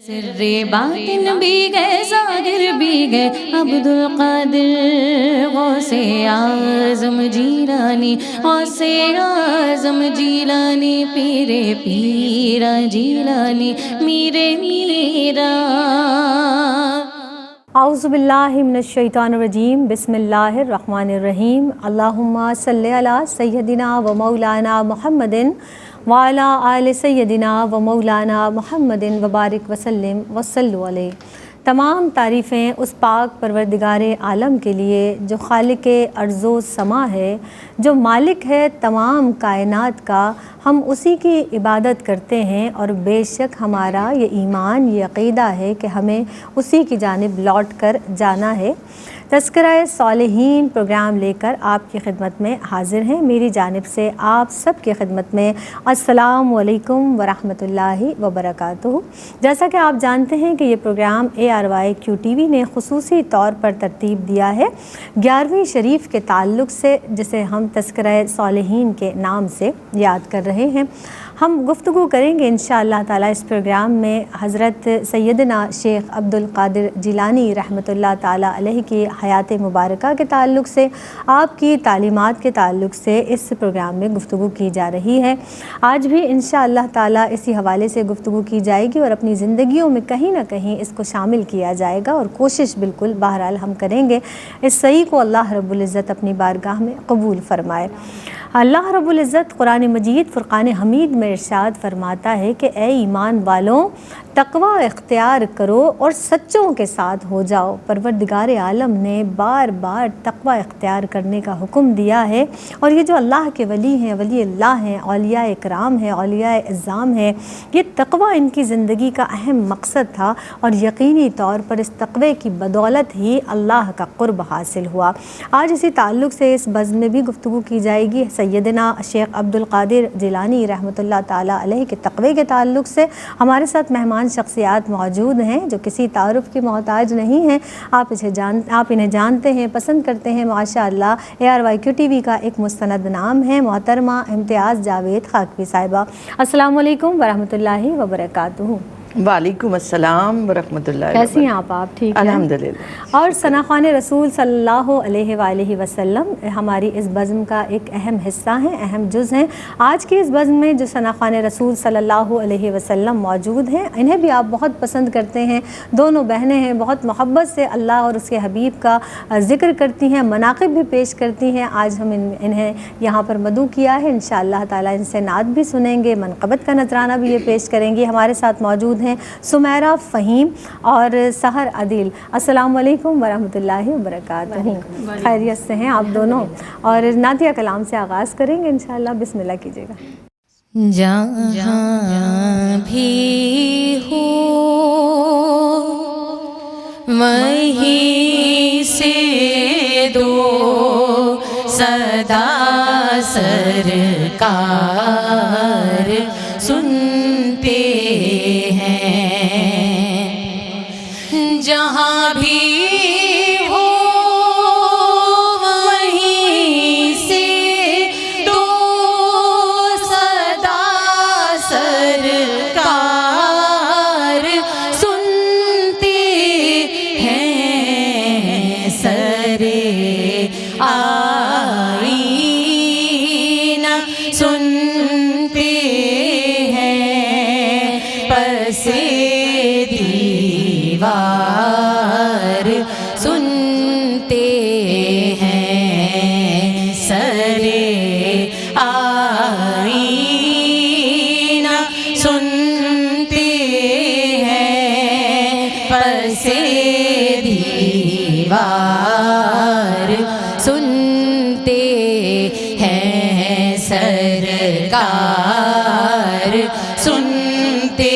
سر باطن بھی گئے ظاہر بھی گئے عبدالقادر غوث اعظم جیلانی غوث اعظم جیلانی پیرے پیرا جیلانی میرے میرا۔ اعوذ باللہ من الشیطان الرجیم بسم اللہ الرحمن الرحیم۔ اللہم صلی علی سیدنا و مولانا محمد وعلی آل سیدنا و مولانا محمد وبارک وسلم وصلوا علیہ۔ تمام تعریفیں اس پاک پروردگار عالم کے لیے جو خالق ارض و سما ہے، جو مالک ہے تمام کائنات کا۔ ہم اسی کی عبادت کرتے ہیں اور بے شک ہمارا یہ ایمان، یہ عقیدہ ہے کہ ہمیں اسی کی جانب لوٹ کر جانا ہے۔ تذکرہ صالحین پروگرام لے کر آپ کی خدمت میں حاضر ہیں۔ میری جانب سے آپ سب کی خدمت میں السلام علیکم ورحمۃ اللہ وبرکاتہ۔ جیسا کہ آپ جانتے ہیں کہ یہ پروگرام ARYQTV نے خصوصی طور پر ترتیب دیا ہے 11ویں شریف کے تعلق سے، جسے ہم تذکرہ صالحین کے نام سے یاد کر رہے ہیں۔ ہم گفتگو کریں گے انشاءاللہ تعالی اس پروگرام میں حضرت سیدنا شیخ عبدالقادر جیلانی رحمۃ اللہ تعالی علیہ کی حیات مبارکہ کے تعلق سے، آپ کی تعلیمات کے تعلق سے اس پروگرام میں گفتگو کی جا رہی ہے۔ آج بھی انشاءاللہ تعالی اسی حوالے سے گفتگو کی جائے گی اور اپنی زندگیوں میں کہیں نہ کہیں اس کو شامل کیا جائے گا، اور کوشش بالکل بہرحال ہم کریں گے اس صحیح کو اللہ رب العزت اپنی بارگاہ میں قبول فرمائے۔ اللہ رب العزت قرآن مجید فرقان حمید میں ارشاد فرماتا ہے کہ اے ایمان والوں، تقوی اختیار کرو اور سچوں کے ساتھ ہو جاؤ۔ پروردگار عالم نے بار بار تقوی اختیار کرنے کا حکم دیا ہے، اور یہ جو اللہ کے ولی ہیں، ولی اللہ ہیں، اولیاء اکرام ہیں، اولیاء اعظام ہیں، یہ تقوی ان کی زندگی کا اہم مقصد تھا، اور یقینی طور پر اس تقوی کی بدولت ہی اللہ کا قرب حاصل ہوا۔ آج اسی تعلق سے اس بزم میں بھی گفتگو کی جائے گی سیدنا شیخ عبدالقادر جیلانی رحمۃ اللہ تعالی علیہ کے تقوی کے تعلق سے۔ ہمارے ساتھ مہمان شخصیات موجود ہیں جو کسی تعارف کی محتاج نہیں ہیں، آپ انہیں جانتے ہیں، پسند کرتے ہیں ماشاءاللہ۔ ARYQTV کا ایک مستند نام ہے محترمہ امتیاز جاوید خاکوی صاحبہ۔ السلام علیکم ورحمۃ اللہ وبرکاتہ۔ وعلیکم السلام ورحمۃ اللہ وبرکاتہ۔ کیسی ہیں آپ ٹھیک ہیں؟ الحمدللہ۔ اور ثناخوان رسول صلی اللہ علیہ وآلہ وسلم ہماری اس بزم کا ایک اہم حصہ ہیں، اہم جز ہیں۔ آج کی اس بزم میں جو ثناخوان رسول صلی اللہ علیہ وسلم موجود ہیں، انہیں بھی آپ بہت پسند کرتے ہیں۔ دونوں بہنیں ہیں، بہت محبت سے اللہ اور اس کے حبیب کا ذکر کرتی ہیں، مناقب بھی پیش کرتی ہیں۔ آج ہم انہیں یہاں پر مدعو کیا ہے، انشاءاللہ تعالیٰ ان سے نعت بھی سنیں گے، منقبت کا نذرانہ بھی یہ پیش کریں گی۔ ہمارے ساتھ موجود ہیں سمیرہ فہیم اور سحر عدیل۔ السلام علیکم ورحمۃ اللہ وبرکاتہ۔ خیریت سے ہیں آپ دونوں؟ اور نعتیہ کلام سے آغاز کریں گے انشاءاللہ، بسم اللہ کیجیے گا۔ جہاں بھی ہو وہیں سے دو صدا سرکار سنتے ہیں، جہاں بھی ہو وہیں سے دو صدا سرکار سنتے ہیں، سرے آئینہ سنتے ہیں، پس دیوار سنتے ہیں، سرے آئینہ سنتے ہیں، پس دیوار سنتے ہیں، سرکار سنتے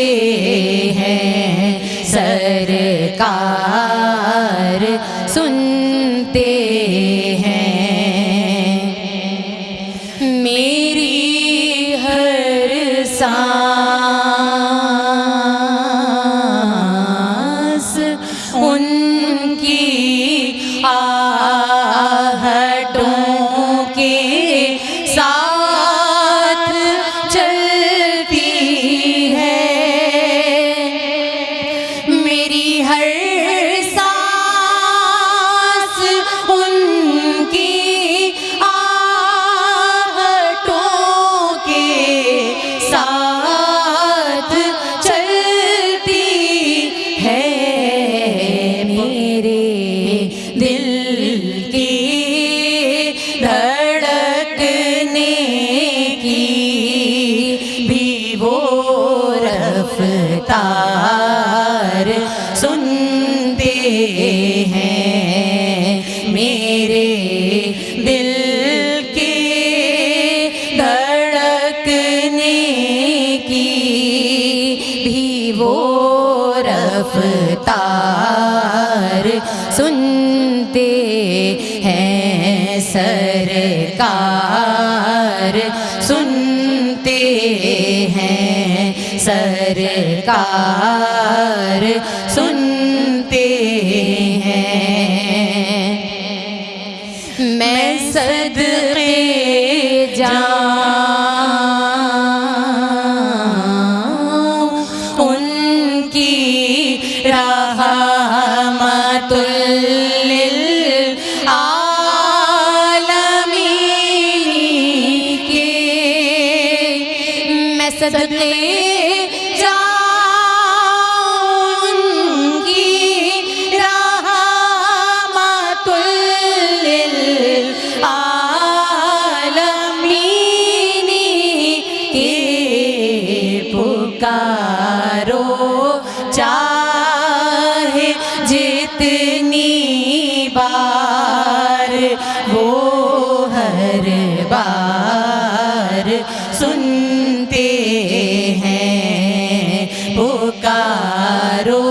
ہیں، سرکار سنتے ہیں، میری ہر سانس ان کی آہٹوں کے ساتھ چلتی ہے، پکار سنتے ہیں میرے دل کے دھڑکنے کی بھی وہ رفتار سنتے ہیں سرکار سنتے ہیں سرکار سنتے ہیں میں صدقے جاؤں ان کی رحمت للعالمین کے میں صدقے جاؤں ان کی رحمت للعالمین کے پکارو چاہے جتنی بار وہ ہر بار سنتے ہیں پکارو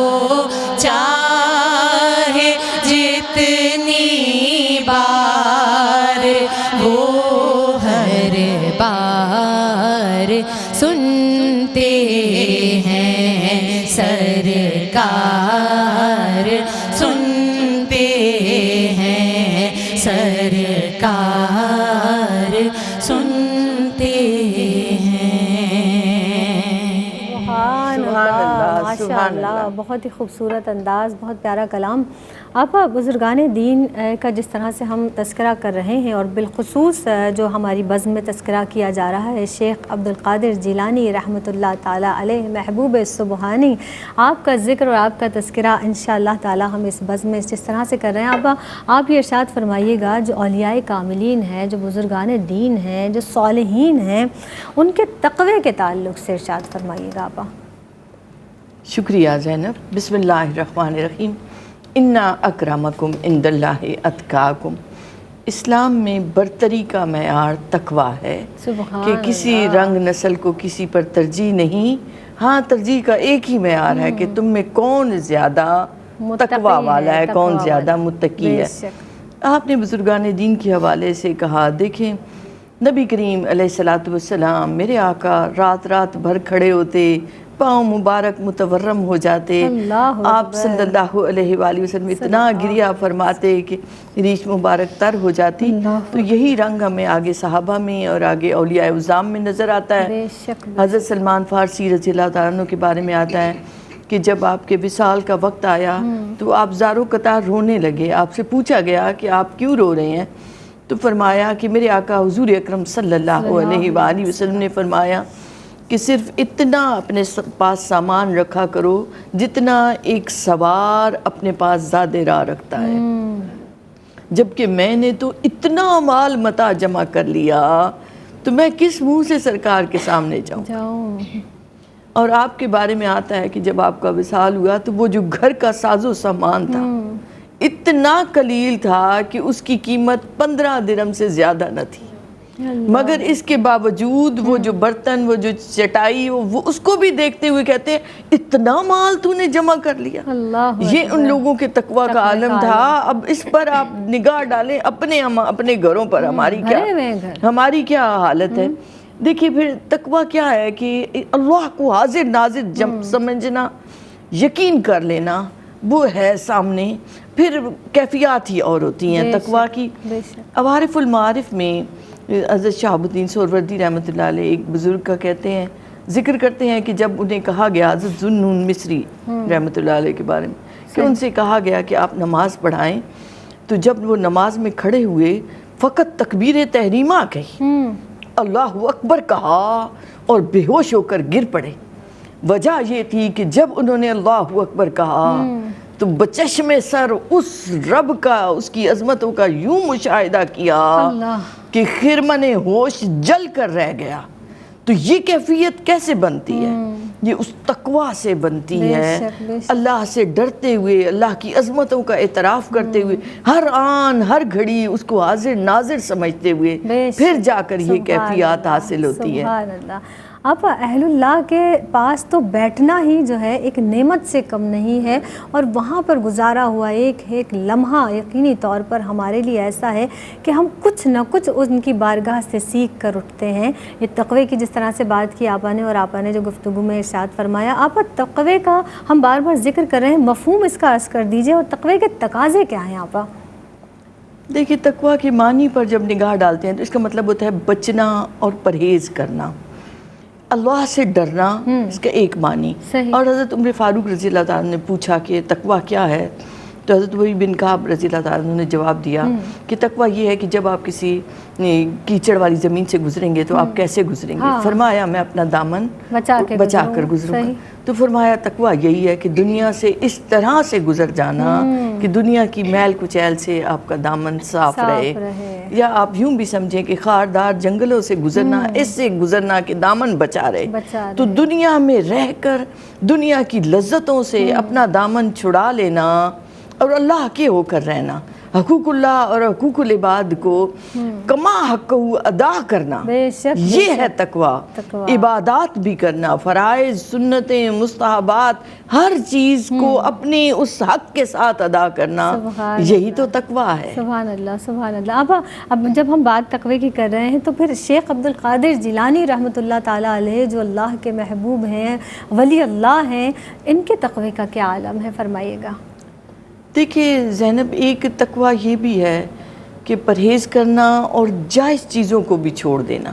چاہے جتنی بار وہ ہر بار سنتے ہیں سرکار سنتے ہیں سرکار سنتے ہیں سبحان اللہ ماشاء اللہ، بہت ہی خوبصورت انداز، بہت پیارا کلام۔ آپا، بزرگان دین کا جس طرح سے ہم تذکرہ کر رہے ہیں اور بالخصوص جو ہماری بزم میں تذکرہ کیا جا رہا ہے شیخ عبدالقادر جیلانی رحمۃ اللہ تعالیٰ علیہ محبوب سبحانی، آپ کا ذکر اور آپ کا تذکرہ انشاءاللہ تعالیٰ ہم اس بزم میں جس طرح سے کر رہے ہیں۔ آپا، آپ یہ ارشاد فرمائیے گا جو اولیاء کاملین ہیں، جو بزرگان دین ہیں، جو صالحین ہیں، ان کے تقوی کے تعلق سے ارشاد فرمائیے گا آپا۔ شکریہ زینب۔ بسم اللہ الرحمن الرحیم۔ انا اکرمکم عند اللہ اتقاکم۔ اسلام میں برتری کا معیار تقویٰ ہے کہ کسی رنگ نسل کو کسی پر ترجیح نہیں، ہاں ترجیح کا ایک ہی معیار ہے کہ تم میں کون زیادہ تقویٰ والا ہے، کون زیادہ متقی ہے۔ آپ نے بزرگان دین کے حوالے سے کہا، دیکھیں نبی کریم علیہ السلام میرے آقا رات رات بھر کھڑے ہوتے، پاؤں مبارک متورم ہو جاتے، آپ صلی اللہ علیہ وآلہ وسلم اتنا گریہ فرماتے کہ ریش مبارک تر ہو جاتی۔ تو یہی رنگ ہمیں آگے صحابہ میں اور آگے اولیاء عظام میں نظر آتا ہے۔ حضرت سلمان فارسی رضی اللہ تعالیٰ عنہ کے بارے میں آتا ہے کہ جب آپ کے وصال کا وقت آیا تو آپ زارو قطار رونے لگے۔ آپ سے پوچھا گیا کہ آپ کیوں رو رہے ہیں؟ تو فرمایا کہ میرے آقا حضور اکرم صلی اللہ علیہ وآلہ وسلم نے فرمایا کہ صرف اتنا اپنے پاس سامان رکھا کرو جتنا ایک سوار اپنے پاس زاد راہ رکھتا ہے، جبکہ میں نے تو اتنا مال متاع جمع کر لیا تو میں کس منہ سے سرکار کے سامنے جاؤں۔ اور آپ کے بارے میں آتا ہے کہ جب آپ کا وصال ہوا تو وہ جو گھر کا ساز و سامان تھا اتنا قلیل تھا کہ اس کی قیمت 15 درہم سے زیادہ نہ تھی، مگر اس کے باوجود وہ جو برتن، وہ جو چٹائی، وہ اس کو بھی دیکھتے ہوئے کہتے ہیں اتنا مال تو نے جمع کر لیا۔ یہ ان لوگوں کے تقویٰ کا عالم تھا۔ اب اس پر آپ نگاہ ڈالیں اپنے گھروں پر، ہماری کیا حالت ہے۔ دیکھیے پھر تقویٰ کیا ہے کہ اللہ کو حاضر ناظر سمجھنا، یقین کر لینا، وہ ہے سامنے، پھر کیفیات ہی اور ہوتی ہیں تقویٰ کی۔ عوارف المعارف میں حضرت شہاب الدین سہروردی رحمۃ اللہ علیہ ایک بزرگ کا کہتے ہیں، ذکر کرتے ہیں کہ جب انہیں کہا گیا، حضرت ذوالنون مصری رحمۃ اللہ علیہ کے بارے میں، کہ ان سے کہا گیا کہ آپ نماز پڑھائیں، تو جب وہ نماز میں کھڑے ہوئے فقط تکبیر تحریمہ کہی، اللہ اکبر کہا اور بے ہوش ہو کر گر پڑے۔ وجہ یہ تھی کہ جب انہوں نے اللہ اکبر کہا تو بچشم سر اس رب کا، اس کی عظمتوں کا یوں مشاہدہ کیا کہ خرمن ہوش جل کر رہ گیا۔ تو یہ کیفیت کیسے بنتی ہے؟ یہ اس تقویٰ سے بنتی ہے، اللہ سے ڈرتے ہوئے، اللہ کی عظمتوں کا اعتراف کرتے ہوئے، ہر آن ہر گھڑی اس کو حاضر ناظر سمجھتے ہوئے پھر جا کر یہ کیفیات حاصل ہوتی ہے۔ سبحان اللہ۔ آپ اہل اللہ کے پاس تو بیٹھنا ہی جو ہے ایک نعمت سے کم نہیں ہے، اور وہاں پر گزارا ہوا ایک ایک لمحہ یقینی طور پر ہمارے لیے ایسا ہے کہ ہم کچھ نہ کچھ ان کی بارگاہ سے سیکھ کر اٹھتے ہیں۔ یہ تقوی کی جس طرح سے بات کی آپا نے، اور آپا نے جو گفتگو میں ارشاد فرمایا، آپا تقوی کا ہم بار بار ذکر کر رہے ہیں، مفہوم اس کا عرض کر دیجئے، اور تقوی کے تقاضے کیا ہیں آپا؟ دیکھیے، تقویٰ کے معنی پر جب نگاہ ڈالتے ہیں تو اس کا مطلب ہوتا ہے بچنا اور پرہیز کرنا، اللہ سے ڈرنا، اس کا ایک معنی۔ اور حضرت عمر فاروق رضی اللہ تعالیٰ نے پوچھا کہ تقویٰ کیا ہے، تو حضرت وحی بن کعب رضی اللہ تعالیٰ نے جواب دیا کہ تقویٰ یہ ہے کہ جب آپ کسی کیچڑ والی زمین سے گزریں گے تو آپ کیسے گزریں گے؟ فرمایا میں اپنا دامن بچا کر گزروں گا۔ تو فرمایا تقویٰ یہی ہے کہ دنیا سے اس طرح سے گزر جانا کہ دنیا کی میل کچیل سے آپ کا دامن صاف رہے، یا آپ یوں بھی سمجھیں کہ خاردار جنگلوں سے گزرنا، اس سے گزرنا کہ دامن بچا رہے۔ تو دنیا میں رہ کر دنیا کی لذتوں سے اپنا دامن چھڑا لینا اور اللہ کے ہو کر رہنا، حقوق اللہ اور حقوق العباد کو کما حق ادا کرنا، یہ ہے تقویٰ۔ عبادات بھی کرنا، فرائض، سنتیں، مستحبات، ہر چیز کو اپنے اس حق کے ساتھ ادا کرنا، یہی تو تقویٰ ہے۔ سبحان اللہ، سبحان اللہ۔ اب جب ہم بات تقوی کی کر رہے ہیں تو پھر شیخ عبد القادر جیلانی رحمۃ اللہ تعالیٰ علیہ، جو اللہ کے محبوب ہیں، ولی اللہ ہیں، ان کے تقوی کا کیا عالم ہے، فرمائیے گا۔ دیکھیے زینب، ایک تقویٰ یہ بھی ہے کہ پرہیز کرنا اور جائز چیزوں کو بھی چھوڑ دینا۔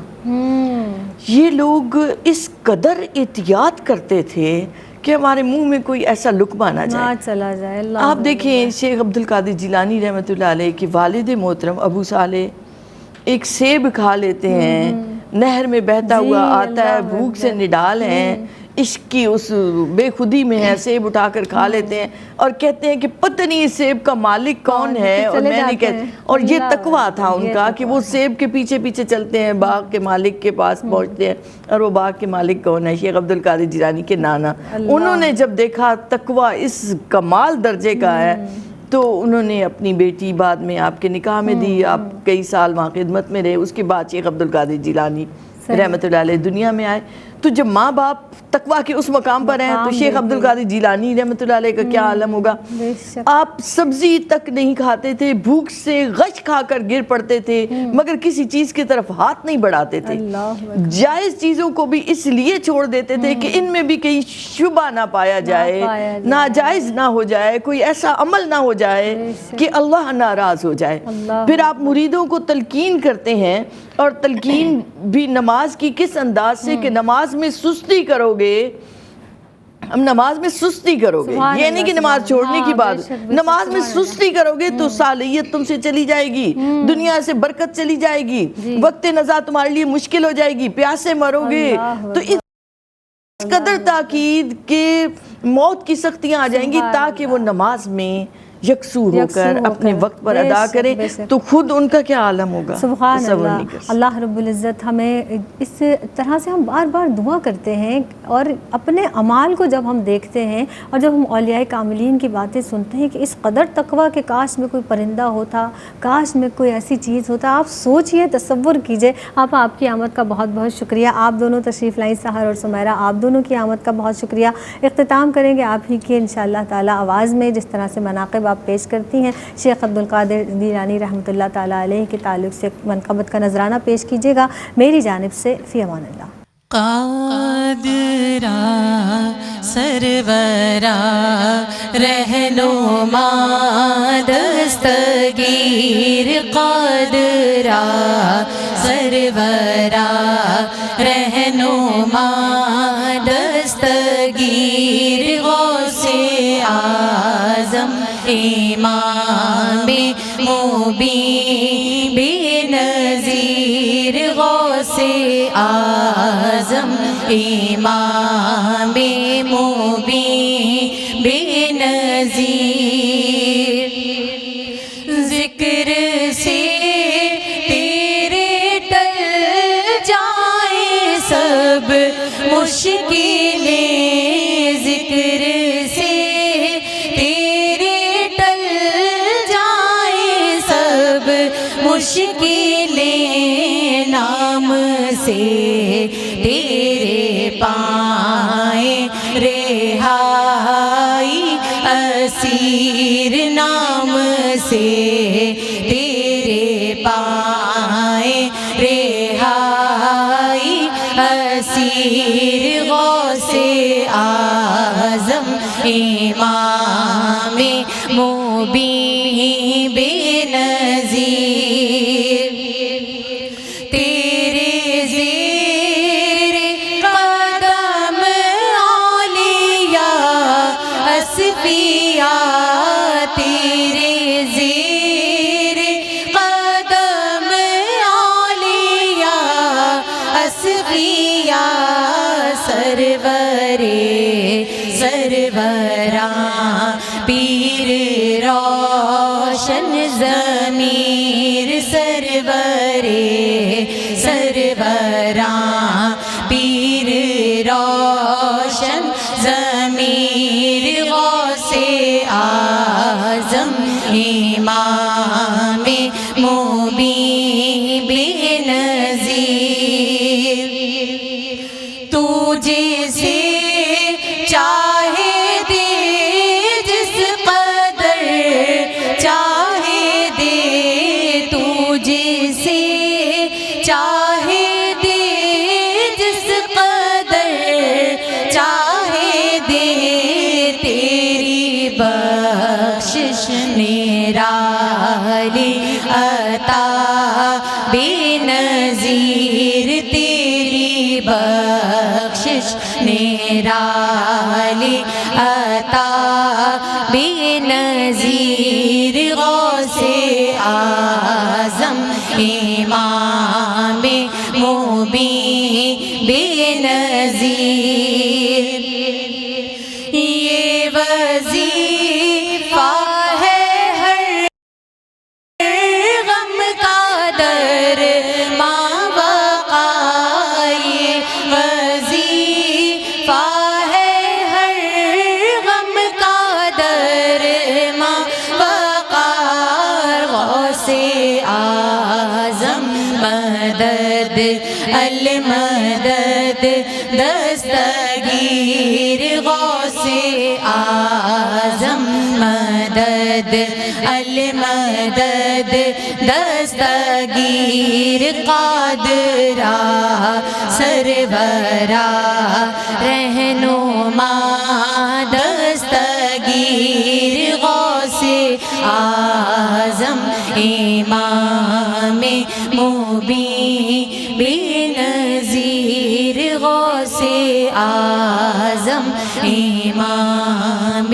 یہ لوگ اس قدر احتیاط کرتے تھے کہ ہمارے منہ میں کوئی ایسا لقمہ نہ جائے۔ آپ دیکھیں شیخ عبد القادر جیلانی رحمۃ اللہ علیہ کی والد محترم ابو صالح ایک سیب کھا لیتے ہیں، نہر میں بہتا ہوا آتا ہے، بھوک سے نڈال ہیں، عشق کی اس بے خودی میں ہے، سیب اٹھا کر کھا لیتے ہیں اور کہتے ہیں کہ پتہ نہیں اس سیب کا مالک کون ہے، اور میں نہیں کہتی۔ اور یہ تقویٰ تھا ان کا کہ وہ سیب کے پیچھے پیچھے چلتے ہیں، باغ کے مالک کے پاس پہنچتے ہیں، اور وہ باغ کے مالک کون ہے؟ شیخ عبد القادر جیلانی کے نانا۔ انہوں نے جب دیکھا تقویٰ اس کمال درجے کا ہے تو انہوں نے اپنی بیٹی بعد میں آپ کے نکاح میں دی، آپ کئی سال وہاں خدمت میں رہے، اس کے بعد شیخ عبد القادر جیلانی رحمۃ اللہ علیہ دنیا میں آئے۔ تو جب ماں باپ تقویٰ کے اس مقام پر ہیں تو شیخ عبد القادر جیلانی رحمۃ اللہ علیہ کا کیا عالم ہوگا۔ آپ سبزی تک نہیں کھاتے تھے، بھوک سے غش کھا کر گر پڑتے تھے، مگر کسی چیز کی طرف ہاتھ نہیں بڑھاتے تھے۔ جائز چیزوں کو بھی اس لیے چھوڑ دیتے تھے کہ ان میں بھی کہیں شبہ نہ پایا جائے، ناجائز نہ ہو جائے، کوئی ایسا عمل نہ ہو جائے کہ اللہ ناراض ہو جائے۔ پھر آپ مریدوں کو تلقین کرتے ہیں، اور تلقین بھی نماز کی کس انداز سے کہ نماز میں سستی کرو گے، نماز میں سستی کرو گے، یہ نہیں کہ نماز چھوڑنے کی بات، نماز میں سستی کرو گے تو صالحیت تم سے چلی جائے گی، دنیا سے برکت چلی جائے گی، وقت نزا تمہارے لیے مشکل ہو جائے گی، پیاسے مرو گے۔ تو اس قدر تاکید کہ موت کی سختیاں آ جائیں گی تاکہ وہ نماز میں یکسو ہو کر اپنے وقت پر ادا کریں، تو خود ان کا کیا عالم ہوگا۔ سبحان اللہ۔ اللہ رب العزت ہمیں اس طرح سے ہم بار بار دعا کرتے ہیں، اور اپنے اعمال کو جب ہم دیکھتے ہیں اور جب ہم اولیاء کاملین کی باتیں سنتے ہیں کہ اس قدر تقویٰ کہ کاش میں کوئی پرندہ ہوتا، کاش میں کوئی ایسی چیز ہوتا۔ آپ سوچئے، تصور کیجئے۔ آپ کی آمد کا بہت بہت شکریہ، آپ دونوں تشریف لائیں، سحر اور سمیرہ، آپ دونوں کی آمد کا بہت شکریہ۔ اختتام کریں گے آپ ہی کی انشاءاللہ تعالی آواز میں، جس طرح سے مناقب آپ پیش کرتی ہیں۔ شیخ عبد القادر جیلانی رحمۃ اللہ تعالیٰ علیہ کے تعلق سے منقبت کا نذرانہ پیش کیجیے گا۔ میری جانب سے فی امان اللہ۔ قادرا سرورا رہنما دستگیر، قادرا سرورا رہنما دستگیر، غوث اعظم امام مبین بے نظیر، غوث اعظم امام مبین بے نظیر، ذکر سے تیرے ٹل جائے سب سب مشکلیں ذکر سے تیرے ٹل جائیں سب مشکلیں نام سے تیرے پائیں رہائی اسیر نام سے تیرے پائیں رہائی اسیر غوث اعظم امام مبین بے نظیر تیرے زیر قدم اولیاء اصفیاء تیرے زیر قدم اولیاء اصفیاء سروراں پیر روشن ضمیر سروراں پیر روشن ضمیر غوث اعظم امام مبین بے نظیر تجھے سے چاہے دے جس قدر چاہے دے تجھے سے چاہے دے جس قدر چاہے دے تیری بخشش نرالی عطا بے نظیر تیری بخشش نرالی عطا بے نظیر غوث اعظم امام مبین بے نظیر یہ وظیفہ ہے ہر غم کا درماں وقار یہ وظیفہ ہے ہر غم کا درماں وقار غوث اعظم مدد المدد دستگیر غوث اعظم مدد المدد دستگیر قادرا سرورا رہنما دستگیر غوث اعظم امام مبین بے نظیر غوث اعظم امام